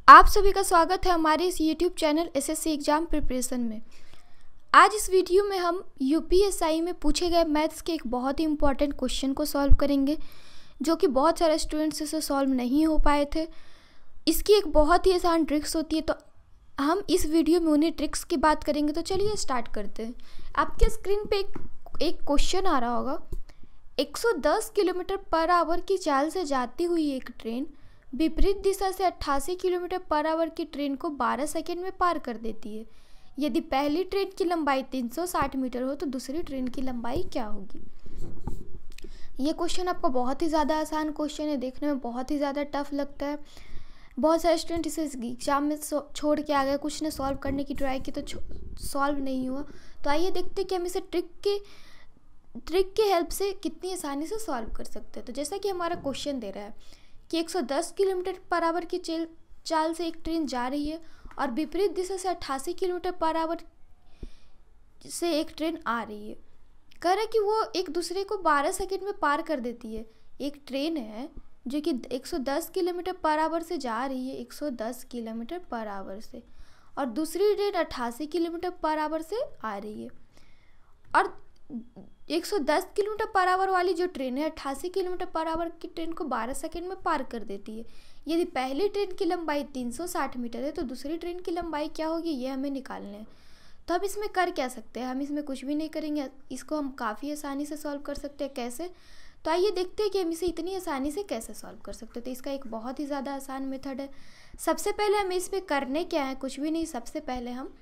आप सभी का स्वागत है हमारे इस YouTube channel SSC exam preparation में। आज इस वीडियो में हम यूपीएसआई में पूछे गए मैथ्स के एक बहुत ही इम्पॉर्टेंट क्वेश्चन को सॉल्व करेंगे, जो कि बहुत सारे स्टूडेंट्स इसे सॉल्व नहीं हो पाए थे। इसकी एक बहुत ही आसान ट्रिक्स होती है, तो हम इस वीडियो में उन्हीं ट्रिक्स की बात करेंगे। तो चलिए स्टार्ट करते हैं। आपके स्क्रीन पे एक क्वेश्चन आ रहा होगा। 110 किलोमीटर पर आवर की चाल से जाती हुई एक ट्रेन विपरीत दिशा से 88 किलोमीटर पर आवर की ट्रेन को 12 सेकेंड में पार कर देती है। यदि पहली ट्रेन की लंबाई 360 मीटर हो तो दूसरी ट्रेन की लंबाई क्या होगी। ये क्वेश्चन आपको बहुत ही ज़्यादा आसान क्वेश्चन है, देखने में बहुत ही ज़्यादा टफ लगता है। बहुत सारे स्टूडेंट इसे एग्जाम में छोड़ के आ गए, कुछ ने सॉल्व करने की ट्राई की तो सॉल्व नहीं हुआ। तो आइए देखते हैं कि हम इसे ट्रिक के हेल्प से कितनी आसानी से सॉल्व कर सकते हैं। तो जैसा कि हमारा क्वेश्चन दे रहा है कि 110 किलोमीटर पर आवर की चाल से एक ट्रेन जा रही है और विपरीत दिशा से 88 किलोमीटर पर आवर से एक ट्रेन आ रही है। कह रहा है कि वो एक दूसरे को 12 सेकंड में पार कर देती है। एक ट्रेन है जो कि 110 किलोमीटर पर आवर से जा रही है, 110 किलोमीटर पर आवर से, और दूसरी ट्रेन 88 किलोमीटर पर आवर से आ रही है। और 110 किलोमीटर पर आवर वाली जो ट्रेन है 88 किलोमीटर पर आवर की ट्रेन को 12 सेकंड में पार कर देती है। यदि पहली ट्रेन की लंबाई 360 मीटर है तो दूसरी ट्रेन की लंबाई क्या होगी, ये हमें निकालना है। तो हम इसमें कर क्या सकते हैं, हम इसमें कुछ भी नहीं करेंगे, इसको हम काफ़ी आसानी से सॉल्व कर सकते हैं। कैसे, तो आइए देखते हैं कि हम इसे इतनी आसानी से कैसे सॉल्व कर सकते हैं। तो इसका एक बहुत ही ज़्यादा आसान मेथड है। सबसे पहले हमें इसमें करने क्या है, कुछ भी नहीं। सबसे पहले हम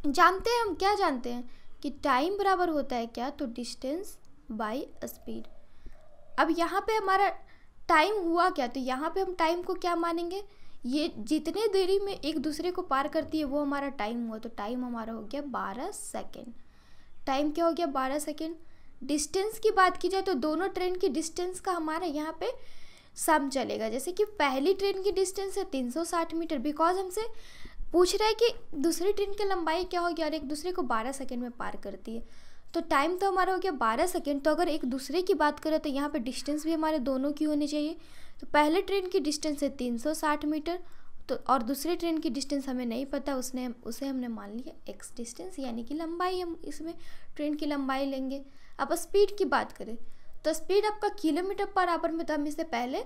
क्या जानते हैं कि टाइम बराबर होता है क्या, तो डिस्टेंस बाय स्पीड। अब यहाँ पे हमारा टाइम हुआ क्या, तो यहाँ पे हम टाइम को क्या मानेंगे, ये जितने देरी में एक दूसरे को पार करती है वो हमारा टाइम हुआ। तो टाइम हमारा हो गया 12 सेकेंड। टाइम क्या हो गया, 12 सेकेंड। डिस्टेंस की बात की जाए तो दोनों ट्रेन की डिस्टेंस का हमारा यहाँ पे सम चलेगा। जैसे कि पहली ट्रेन की डिस्टेंस है 360 मीटर, बिकॉज हमसे पूछ रहा है कि दूसरी ट्रेन की लंबाई क्या होगी और एक दूसरे को 12 सेकंड में पार करती है। तो टाइम तो हमारा हो गया 12 सेकंड। तो अगर एक दूसरे की बात करें तो यहाँ पे डिस्टेंस भी हमारे दोनों की होनी चाहिए। तो पहले ट्रेन की डिस्टेंस है 360 मीटर, तो और दूसरी ट्रेन की डिस्टेंस हमें नहीं पता, उसे हमने मान लिया एक्स डिस्टेंस, यानी कि लंबाई। हम इसमें ट्रेन की लंबाई लेंगे। अब स्पीड की बात करें तो स्पीड आपका किलोमीटर पर आवर में, तो हम इसे पहले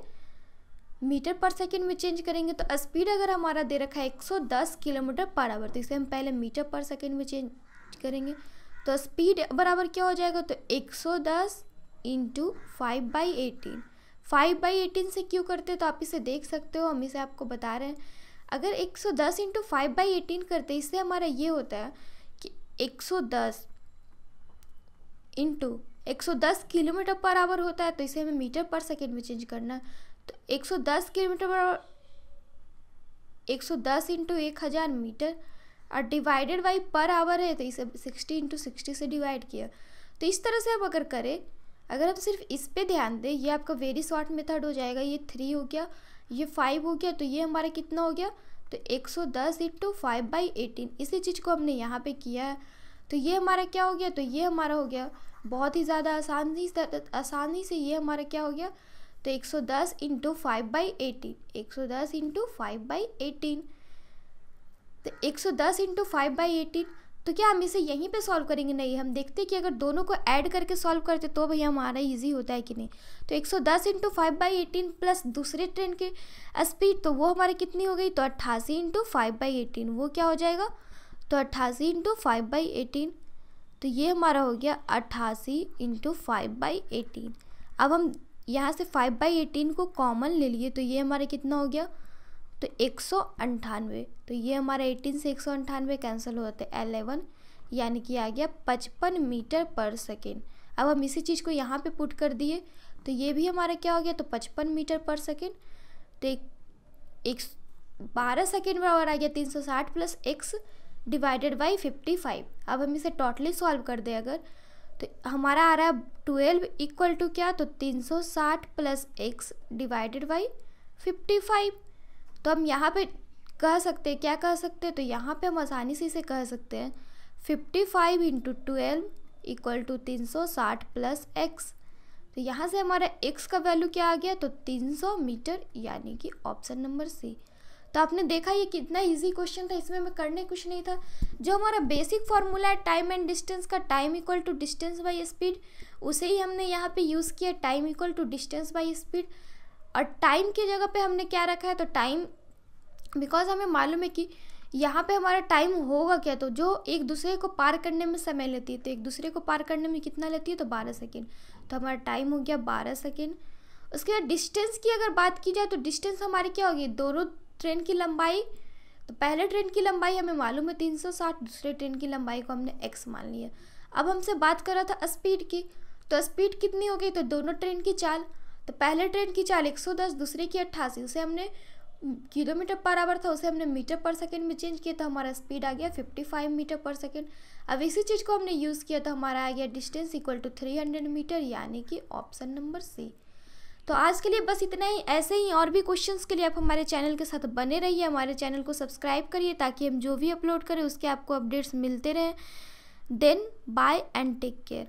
मीटर पर सेकंड में चेंज करेंगे। तो स्पीड अगर हमारा दे रखा है 110 किलोमीटर पर आवर, तो इसे हम पहले मीटर पर सेकंड में चेंज करेंगे। तो स्पीड बराबर क्या हो जाएगा, तो 110 इंटू 5/18। 5/18 से क्यों करते हैं तो आप इसे देख सकते हो, हम इसे आपको बता रहे हैं। अगर 110 इंटू 5/18 करते इससे हमारा ये होता है कि 110 इंटू 110 किलोमीटर पर आवर होता है, तो इसे हमें मीटर पर सेकंड में चेंज करना है। तो 110 किलोमीटर पर 110 इंटू 1000 मीटर और डिवाइडेड बाई पर आवर है, तो इसे 60 इंटू 60 से डिवाइड किया। तो इस तरह से हम अगर करें, अगर हम सिर्फ इस पे ध्यान दें, ये आपका वेरी शॉर्ट मेथड हो जाएगा। ये 3 हो गया, ये 5 हो गया, तो ये हमारा कितना हो गया, तो 110 इंटू 5/18। इसी चीज़ को हमने यहाँ पे किया है। तो ये हमारा क्या हो गया, तो ये हमारा हो गया बहुत ही ज़्यादा आसानी से ये हमारा क्या हो गया, तो 110 इंटू 5/18। 110 इंटू 5/18, तो 110 इंटू 5/18। तो क्या हम इसे यहीं पे सॉल्व करेंगे, नहीं, हम देखते हैं कि अगर दोनों को ऐड करके सॉल्व करते तो भैया हमारा इजी होता है कि नहीं। तो 110 इंटू 5/18 प्लस दूसरे ट्रेन की स्पीड, तो वो हमारी कितनी हो गई, तो 88 इंटू 5/18। वो क्या हो जाएगा, तो 88 इंटू 5/18। तो ये हमारा हो गया 88 इंटू 5/18। अब हम यहाँ से 5/18 को कॉमन ले लिए, तो ये हमारा कितना हो गया, तो 198। तो ये हमारा 18 से 198 कैंसिल हो जाते हैं 11, यानी कि आ गया 55 मीटर पर सेकेंड। अब हम इसी चीज़ को यहाँ पे पुट कर दिए, तो ये भी हमारा क्या हो गया, तो 55 मीटर पर सेकेंड। तो एक 12 सेकेंड बराबर आ गया 360 प्लस एक्स डिवाइडेड बाई 55। अब हम इसे टोटली सॉल्व कर दें अगर, तो हमारा आ रहा है 12 इक्वल टू क्या, तो 360 प्लस एक्स डिवाइडेड बाई 55। तो हम यहाँ पे कह सकते हैं, क्या कह सकते हैं, तो यहाँ पे हम आसानी से इसे कह सकते हैं 55 into 12 equal to 360 plus X. तो यहाँ से हमारा x का वैल्यू क्या आ गया, तो 300 मीटर, यानी कि ऑप्शन नंबर सी। तो आपने देखा ये कितना इजी क्वेश्चन था, इसमें हमें करने कुछ नहीं था। जो हमारा बेसिक फार्मूला है टाइम एंड डिस्टेंस का, time equal to distance by speed, उसे ही हमने यहाँ पे यूज़ किया, time equal to distance by speed. और टाइम की जगह पे हमने क्या रखा है, तो टाइम, बिकॉज हमें मालूम है कि यहाँ पे हमारा टाइम होगा क्या, तो जो एक दूसरे को पार करने में समय लेती है, तो एक दूसरे को पार करने में कितना लेती है, तो 12 सेकेंड। तो हमारा टाइम हो गया 12 सेकेंड। उसके बाद डिस्टेंस की अगर बात की जाए तो डिस्टेंस हमारी क्या होगी, दोनों ट्रेन की लंबाई, तो पहले ट्रेन की लंबाई हमें मालूम है 360, दूसरे ट्रेन की लंबाई को हमने x मान लिया। अब हमसे बात कर रहा था स्पीड की, तो स्पीड कितनी हो गई, तो दोनों ट्रेन की चाल, तो पहले ट्रेन की चाल 110, दूसरे की 88, उसे हमने किलोमीटर पर आवर था, उसे हमने मीटर पर सेकेंड में चेंज किया, तो हमारा स्पीड आ गया 55 मीटर पर सेकेंड। अब इसी चीज़ को हमने यूज़ किया तो हमारा आ गया डिस्टेंस इक्वल टू 300 मीटर, यानी कि ऑप्शन नंबर सी। तो आज के लिए बस इतना ही। ऐसे ही और भी क्वेश्चंस के लिए आप हमारे चैनल के साथ बने रहिए, हमारे चैनल को सब्सक्राइब करिए ताकि हम जो भी अपलोड करें उसके आपको अपडेट्स मिलते रहें। Then bye and take care.